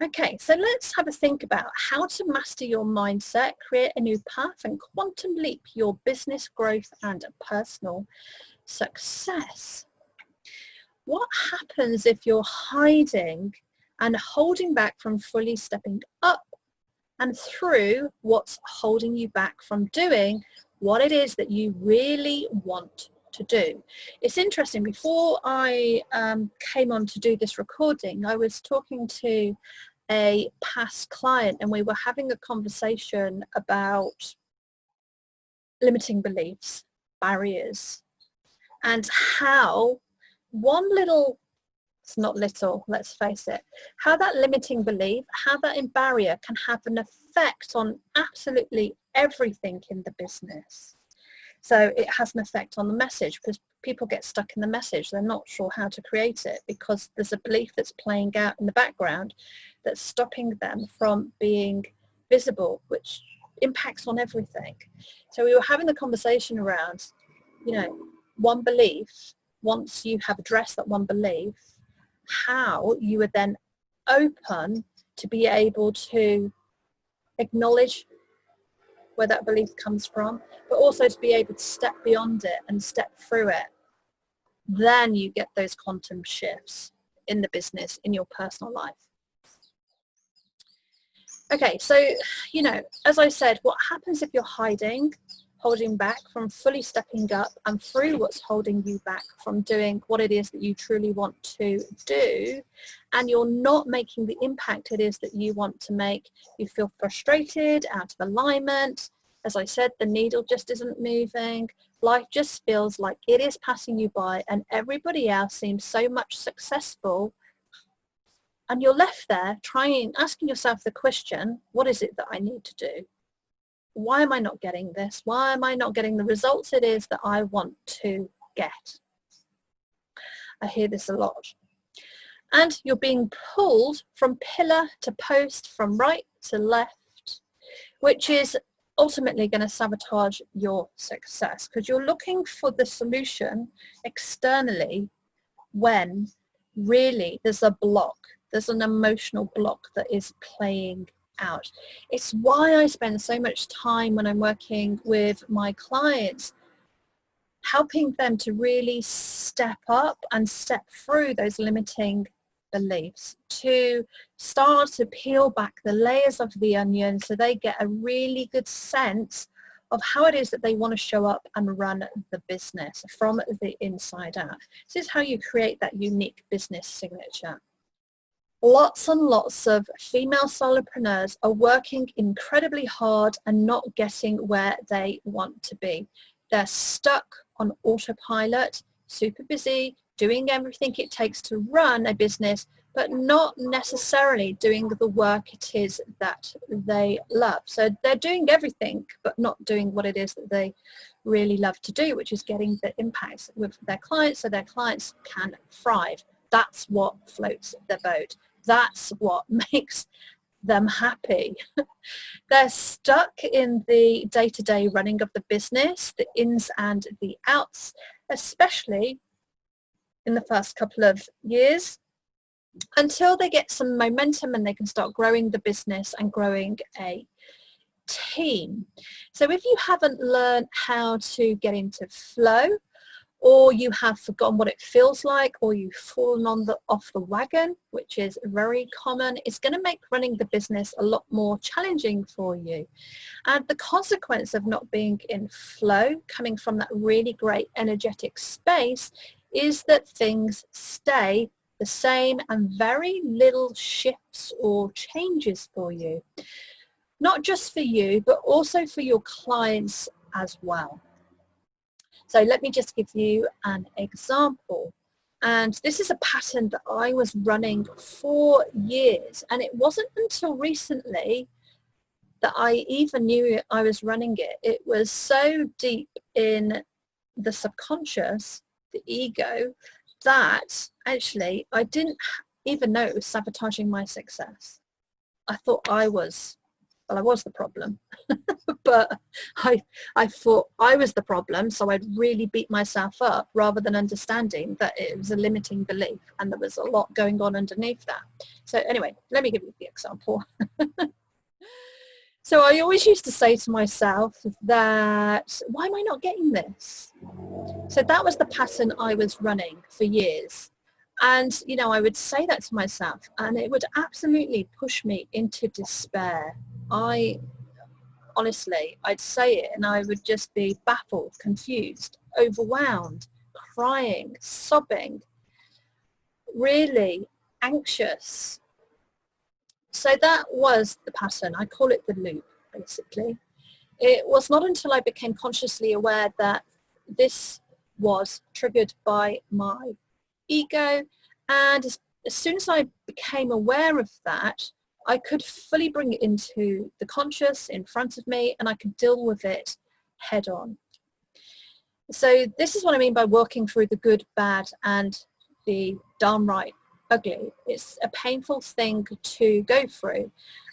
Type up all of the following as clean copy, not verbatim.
Okay, so let's have a think about how to master your mindset, create a new path and quantum leap your business growth and personal success. What happens if you're hiding and holding back from fully stepping up and through what's holding you back from doing what it is that you really want to do? It's interesting, before I came on to do this recording, I was talking to a past client and we were having a conversation about limiting beliefs, barriers, and how one little, it's not little, let's face it, how that limiting belief, how that barrier can have an effect on absolutely everything in the business. So it has an effect on the message because people get stuck in the message. They're not sure how to create it because there's a belief that's playing out in the background that's stopping them from being visible, which impacts on everything. So we were having the conversation around, one belief. Once you have addressed that one belief, how you are then open to be able to acknowledge where that belief comes from, but also to be able to step beyond it and step through it. Then you get those quantum shifts in the business, in your personal life. Okay, so, as I said, what happens if you're hiding, holding back from fully stepping up and through what's holding you back from doing what it is that you truly want to do, and you're not making the impact it is that you want to make? You feel frustrated, out of alignment. As I said, the needle just isn't moving. Life just feels like it is passing you by and everybody else seems so much successful. And you're left there asking yourself the question, what is it that I need to do? Why am I not getting this? Why am I not getting the results it is that I want to get? I hear this a lot. And you're being pulled from pillar to post, from right to left, which is ultimately going to sabotage your success because you're looking for the solution externally when really there's a block. There's an emotional block that is playing out. It's why I spend so much time when I'm working with my clients, helping them to really step up and step through those limiting beliefs, to start to peel back the layers of the onion so they get a really good sense of how it is that they want to show up and run the business from the inside out. This is how you create that unique business signature. Lots and lots of female solopreneurs are working incredibly hard and not getting where they want to be. They're stuck on autopilot, super busy, doing everything it takes to run a business, but not necessarily doing the work it is that they love. So they're doing everything, but not doing what it is that they really love to do, which is getting the impacts with their clients so their clients can thrive. That's what floats their boat. That's what makes them happy. They're stuck in the day-to-day running of the business, the ins and the outs, especially in the first couple of years, until they get some momentum and they can start growing the business and growing a team. So if you haven't learned how to get into flow, or you have forgotten what it feels like, or you've fallen off the wagon, which is very common, it's going to make running the business a lot more challenging for you. And the consequence of not being in flow, coming from that really great energetic space, is that things stay the same and very little shifts or changes for you. Not just for you, but also for your clients as well. So let me just give you an example. And this is a pattern that I was running for years. And it wasn't until recently that I even knew I was running it. It was so deep in the subconscious, the ego, that actually I didn't even know it was sabotaging my success. I thought I was Well, I was the problem, but I thought I was the problem, so I'd really beat myself up rather than understanding that it was a limiting belief and there was a lot going on underneath that. So anyway, let me give you the example. So I always used to say to myself that, why am I not getting this? So that was the pattern I was running for years. And, you know, I would say that to myself and it would absolutely push me into despair. Honestly, I'd say it and I would just be baffled, confused, overwhelmed, crying, sobbing, really anxious. So that was the pattern. I call it the loop, basically. It was not until I became consciously aware that this was triggered by my ego, and as soon as I became aware of that, I could fully bring it into the conscious in front of me and I could deal with it head on. So this is what I mean by working through the good, bad and the downright ugly. It's a painful thing to go through,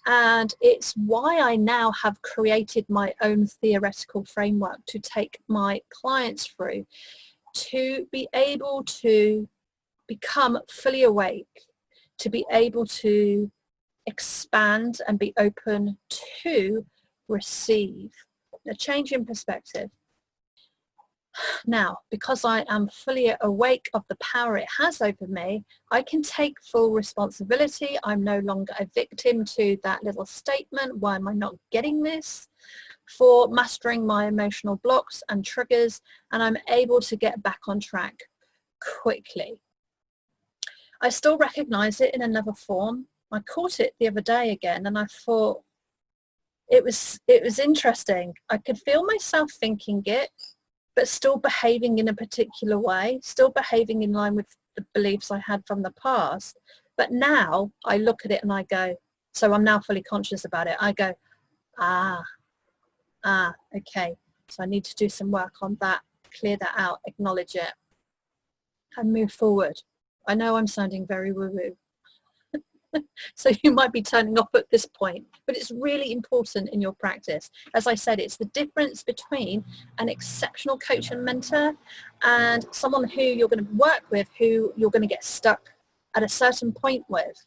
and it's why I now have created my own theoretical framework to take my clients through to be able to become fully awake, to be able to expand and be open to receive a change in perspective. Now, because I am fully awake of the power it has over me, I can take full responsibility. I'm no longer a victim to that little statement, why am I not getting this, for mastering my emotional blocks and triggers, and I'm able to get back on track quickly. I still recognize it in another form. I caught it the other day again and I thought it was interesting. I could feel myself thinking it, but still behaving in a particular way, still behaving in line with the beliefs I had from the past. But now I look at it and I go, so I'm now fully conscious about it. I go, okay. So I need to do some work on that, clear that out, acknowledge it, and move forward. I know I'm sounding very woo-woo. So you might be turning off at this point, but it's really important in your practice. As I said, it's the difference between an exceptional coach and mentor and someone who you're going to work with, who you're going to get stuck at a certain point with.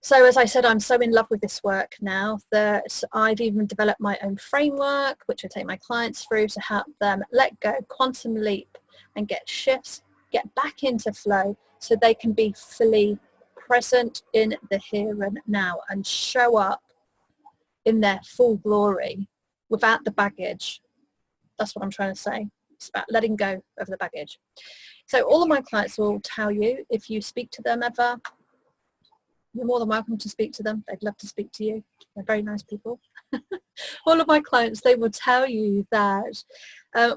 So as I said, I'm so in love with this work now that I've even developed my own framework, which I take my clients through to help them let go, quantum leap, and get shifts, get back into flow so they can be fully present in the here and now and show up in their full glory without the baggage. That's what I'm trying to say. It's about letting go of the baggage. So all of my clients will tell you, if you speak to them ever, you're more than welcome to speak to them. They'd love to speak to you. They're very nice people. All of my clients, they will tell you that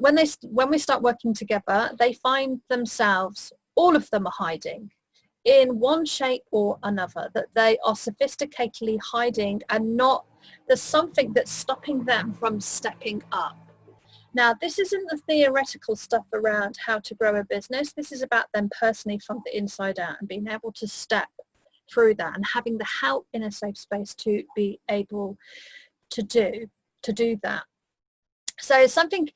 when we start working together, they find themselves, all of them are hiding in one shape or another, that they are sophisticatedly hiding and not, there's something that's stopping them from stepping up. Now, this isn't the theoretical stuff around how to grow a business. This is about them personally from the inside out and being able to step through that and having the help in a safe space to be able to do that. So something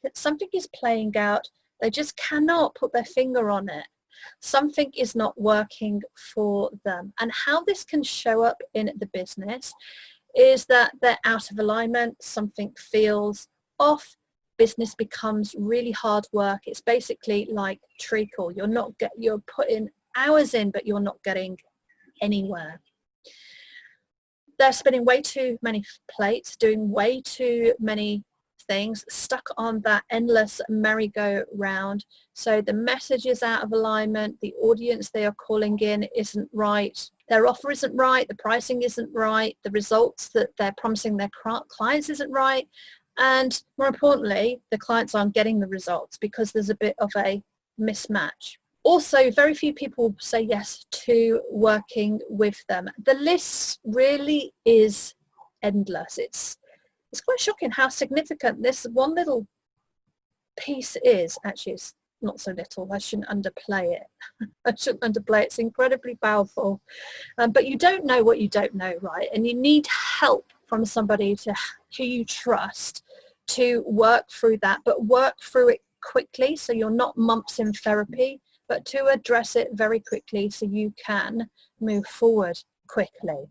is playing out. They just cannot put their finger on it. Something is not working for them. And how this can show up in the business is that they're out of alignment. Something feels off. Business becomes really hard work. It's basically like treacle. You're putting hours in, but you're not getting anywhere. They're spinning way too many plates, doing way too many things, stuck on that endless merry-go-round. So the message is out of alignment, the audience they are calling in isn't right, their offer isn't right, the pricing isn't right, the results that they're promising their clients isn't right, and more importantly, the clients aren't getting the results because there's a bit of a mismatch. Also, very few people say yes to working with them. The list really is endless. It's quite shocking how significant this one little piece is. Actually, it's not so little. I shouldn't underplay it. I shouldn't underplay it. It's incredibly powerful. But you don't know what you don't know, right? And you need help from somebody who you trust to work through that, but work through it quickly, so you're not months in therapy, but to address it very quickly so you can move forward quickly.